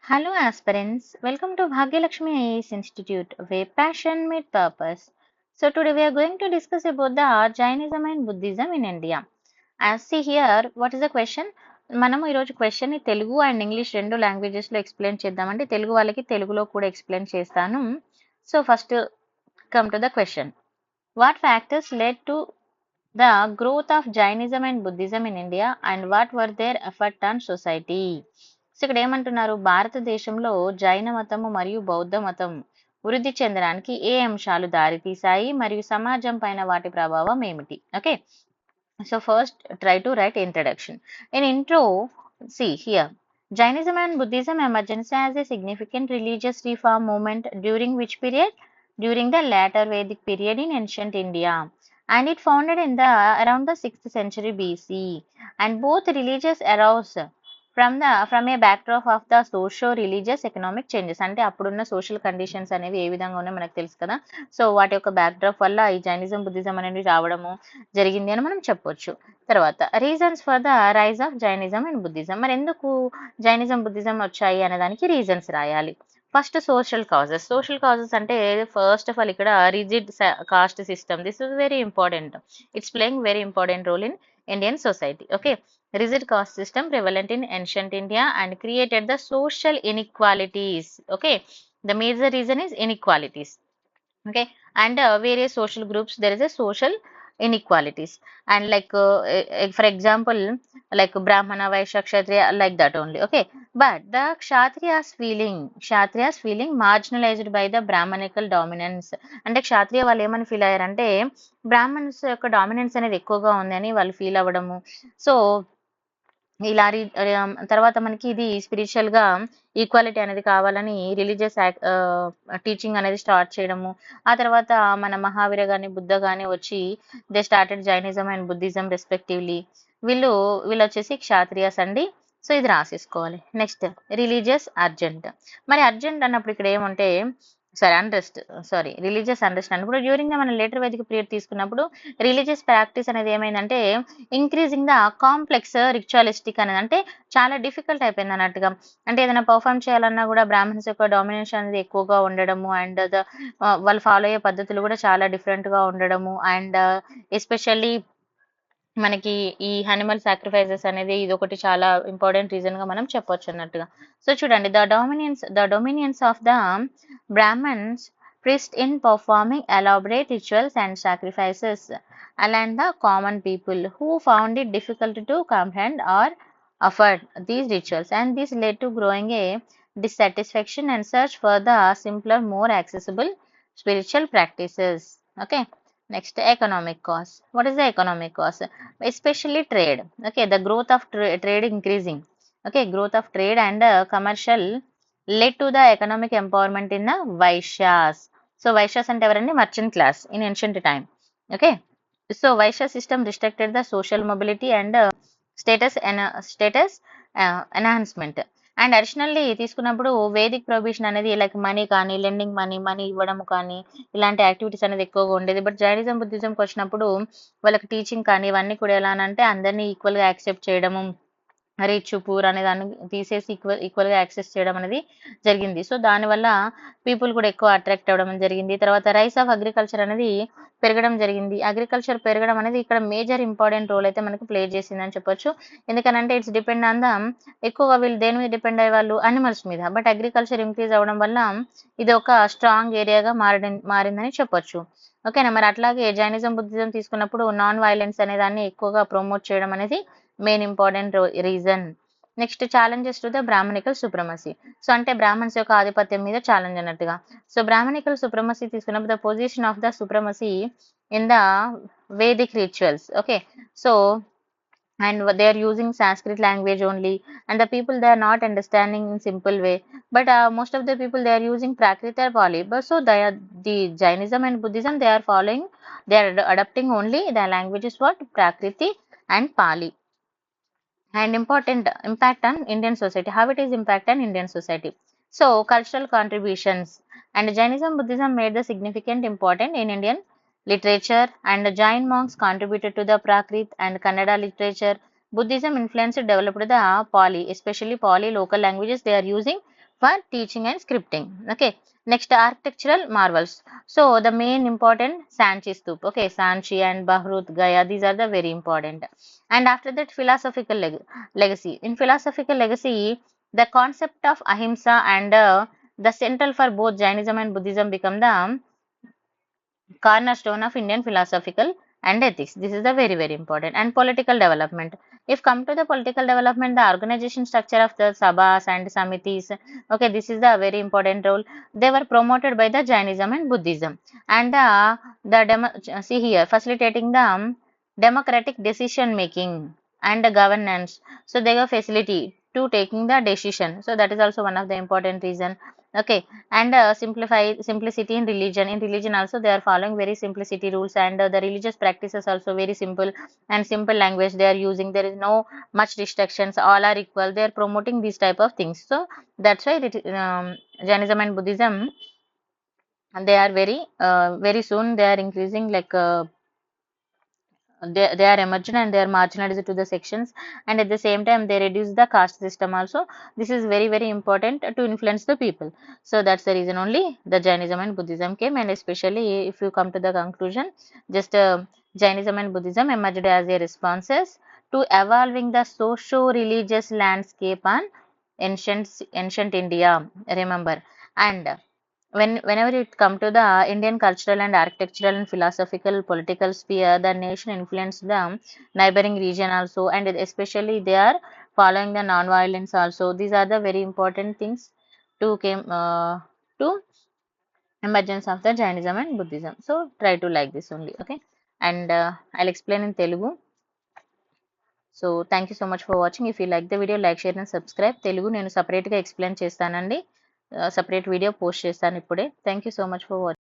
Hello, aspirants. Welcome to Bhagyalakshmi IAS Institute, where passion meet purpose. So today we are going to discuss about the Jainism and Buddhism in India. As see here, what is the question? మనము ఈరోజు question ని Telugu and English రెండు languages లో explain చేద్దామంటే తెలుగు వాళ్ళకి తెలుగులో కూడా explain చేస్తాను. So first come to the question. What factors led to the growth of Jainism and Buddhism in India and what were their effort on society? So ఇక్కడ ఏమంటున్నారు, భారతదేశంలో జైన మతము మరియు బౌద్ధ మతం వృద్ధి చెందడానికి ఏ అంశాలు దారితీశాయి మరియు సమాజం పైన వాటి ప్రభావం ఏమిటి? Okay, so first try to write introduction. In intro, see here, Jainism and Buddhism emergence as a significant religious reform movement during which period? During the later Vedic period in ancient India, and it founded in the around the 6th century BC, and both religious arose from a backdrop of the socio-religious economic changes. అంటే అప్పుడున్న social conditions అనేవి ఏ విధంగా ఉన్నాయో మనకు తెలుసు కదా. So వాటి యొక్క బ్యాక్డ్రాప్ వల్ల ఈ జైనిజం బుద్ధిజం అనేవి రావడము జరిగింది అని మనం చెప్పొచ్చు. తర్వాత reasons for the rise of Jainism and Buddhism. మరి ఎందుకు జైనిజం బుద్ధిజం వచ్చాయి అనే దానికి రీజన్స్ రాయాలి. First social causes. Social causes అంటే ఫస్ట్ ఆఫ్ ఆల్ ఇక్కడ rigid caste system. This is very important. It's playing very important role in Indian society. Okay, rigid caste system prevalent in ancient India and created the social inequalities. Okay, the major reason is inequalities. Okay, and various social groups there is a social inequalities, and like for example, like Brahmana, Vaishya, Kshatriya, like that only. Okay, but the kshatriyas feeling marginalized by the Brahmanical dominance. అంటే క్షాత్రియ వాళ్ళు ఏమని feel అయ్యారంటే బ్రాహ్మణ్స్ యొక్క dominance అనేది ఎక్కువగా ఉంది అని వాళ్ళు ఫీల్ అవ్వడము. సో ఇలా తర్వాత మనకి ఇది స్పిరిచువల్ గా ఈక్వాలిటీ అనేది కావాలని రిలీజియస్ టీచింగ్ అనేది స్టార్ట్ చేయడము. ఆ తర్వాత మన మహావీర గాని బుద్ధ గాని వచ్చి they started Jainism and Buddhism respectively. వీళ్ళు వచ్చేసి క్షాత్రియాస్ అండి. సో ఇది రాసేసుకోవాలి. Next religious urgent. మరి అర్జెంట్ అన్నప్పుడు ఇక్కడ ఏమంటే రిలీజియస్ అండర్స్ట్ అన్నప్పుడు డ్యూరింగ్ ద మన లేటర్ వేదిక పీరియడ్ తీసుకున్నప్పుడు రిలీజియస్ ప్రాక్టీస్ అనేది ఏమైందంటే ఇంక్రీజింగ్ ద కాంప్లెక్స్ రిచువలిస్టిక్ అనేది, అంటే చాలా డిఫికల్ట్ అయిపోయింది అన్నట్టుగా. అంటే ఏదైనా పర్ఫామ్ చేయాలన్నా కూడా బ్రాహ్మణ్స్ యొక్క డామినేషన్ అనేది ఎక్కువగా ఉండడము, అండ్ వాళ్ళు ఫాలో అయ్యే పద్ధతులు కూడా చాలా డిఫరెంట్ గా ఉండడము, అండ్ ఎస్పెషల్లీ మనకి ఈ అనిమల్ సాక్రిఫైసెస్ అనేది ఇది ఒకటి చాలా ఇంపార్టెంట్ రీజన్ గా మనం చెప్పొచ్చు అన్నట్టుగా. సో చూడండి, the dominions of the Brahmans priest in performing elaborate rituals and sacrifices along the common people who found it difficult to comprehend or afford these rituals, and this led to growing a dissatisfaction and search for the simpler, more accessible spiritual practices. Okay, next economic cause. What is the economic cause? Especially trade. Okay, the growth of trade increasing. Okay, growth of trade and commercial led to the economic empowerment in the Vaishyas. So Vaishyas అంటే ఎవరండి? Merchant class in ancient time. Okay, so Vaishya system restricted the social mobility and status enhancement. And additionally తీసుకున్నప్పుడు Vedic prohibition అనేది like money కానీ lending money ఇవ్వడం కానీ ఇలాంటి activities అనేది ఎక్కువగా ఉండేది. బట్ జైనిజం బుద్ధిజంకి వచ్చినప్పుడు వాళ్ళకి టీచింగ్ కానీ ఇవన్నీ కూడా ఎలా అంటే అందరినీ ఈక్వల్ గా యాక్సెప్ట్ చేయడము, రిచ్ పూర్ అనే దాన్ని తీసేసి ఈక్వల్ గా యాక్సెస్ చేయడం అనేది జరిగింది. సో దానివల్ల పీపుల్ కూడా ఎక్కువ అట్రాక్ట్ అవ్వడం జరిగింది. తర్వాత రైస్ ఆఫ్ అగ్రికల్చర్ అనేది పెరగడం జరిగింది. అగ్రికల్చర్ పెరగడం అనేది ఇక్కడ మేజర్ ఇంపార్టెంట్ రోల్ అయితే మనకి ప్లే చేసిందని చెప్పొచ్చు. ఎందుకనంటే ఇట్స్ డిపెండ్ ఆన్ ద ఎక్కువగా వీళ్ళు దేని మీద డిపెండ్ అయ్యే వాళ్ళు అనిమల్స్ మీద. బట్ అగ్రికల్చర్ ఇంక్రీజ్ అవ్వడం వల్ల ఇది ఒక స్ట్రాంగ్ ఏరియాగా మారిందని చెప్పొచ్చు. ఓకేనా, మరి అట్లాగే జైనిజం బుద్ధిజం తీసుకున్నప్పుడు నాన్ వైలెన్స్ అనే దాన్ని ఎక్కువగా ప్రమోట్ చేయడం అనేది main important reason. Next challenges to the Brahminical supremacy. So అంటే బ్రాహ్మణ్స్ యొక్క ఆధిపత్యం మీద ఛాలెంజ్ అన్నట్టుగా. సో బ్రాహ్మణికల్ సుప్రమసీ తీసుకున్నప్పుడు the position of the supremacy in the Vedic rituals. Okay, so and they are using Sanskrit language only, and the people they are not understanding in simple way. But most of the people they are using Prakrit or Pali. But so the Jainism and Buddhism they are following, they are adopting only the languages what Prakriti and Pali. And important impact on Indian society. How it is impact on Indian society? So cultural contributions, and Jainism Buddhism made the significant important in Indian literature, and the Jain monks contributed to the Prakrit and Kannada literature. Buddhism influenced developed the Pali, especially Pali local languages they are using for teaching and scripting. Okay, next architectural marvels. So the main important Sanchi Stup. Okay, Sanchi and Bahrut Gaya, these are the very important. And after that, philosophical legacy. In philosophical legacy, the concept of ahimsa and the central for both Jainism and Buddhism become the cornerstone of Indian philosophical and ethics. This is the very, very important. And political development. If come to the political development, the organization structure of the sabhas and samitis, okay, this is the very important role. They were promoted by the Jainism and Buddhism. And see here, facilitating the democratic decision making and the governance. So they have facility to taking the decision. So that is also one of the important reason. Okay, and simplicity in religion also they are following very simplicity rules, and the religious practices also very simple and simple language they are using. There is no much restrictions, all are equal. They are promoting these type of things. So that's why Jainism and Buddhism, and they are very soon they are increasing, like they are emerged and they are marginalized to the sections, and at the same time they reduce the caste system also. This is very, very important to influence the people. So that's the reason only the Jainism and Buddhism came. And especially if you come to the conclusion, just Jainism and Buddhism emerged as a responses to evolving the socio-religious landscape on ancient India, remember. And whenever it come to the Indian cultural and architectural and philosophical political sphere, the nation influenced the neighboring region also, and especially they are following the non-violence also. These are the very important things to emergence of the Jainism and Buddhism. So try to like this only, okay? And I'll explain in Telugu. So thank you so much for watching. If you like the video, like, share and subscribe. Telugu నేను separate గా explain చేస్తానండి. Separate video post చేస్తాను ఇప్పుడే. Thank you so much for watching.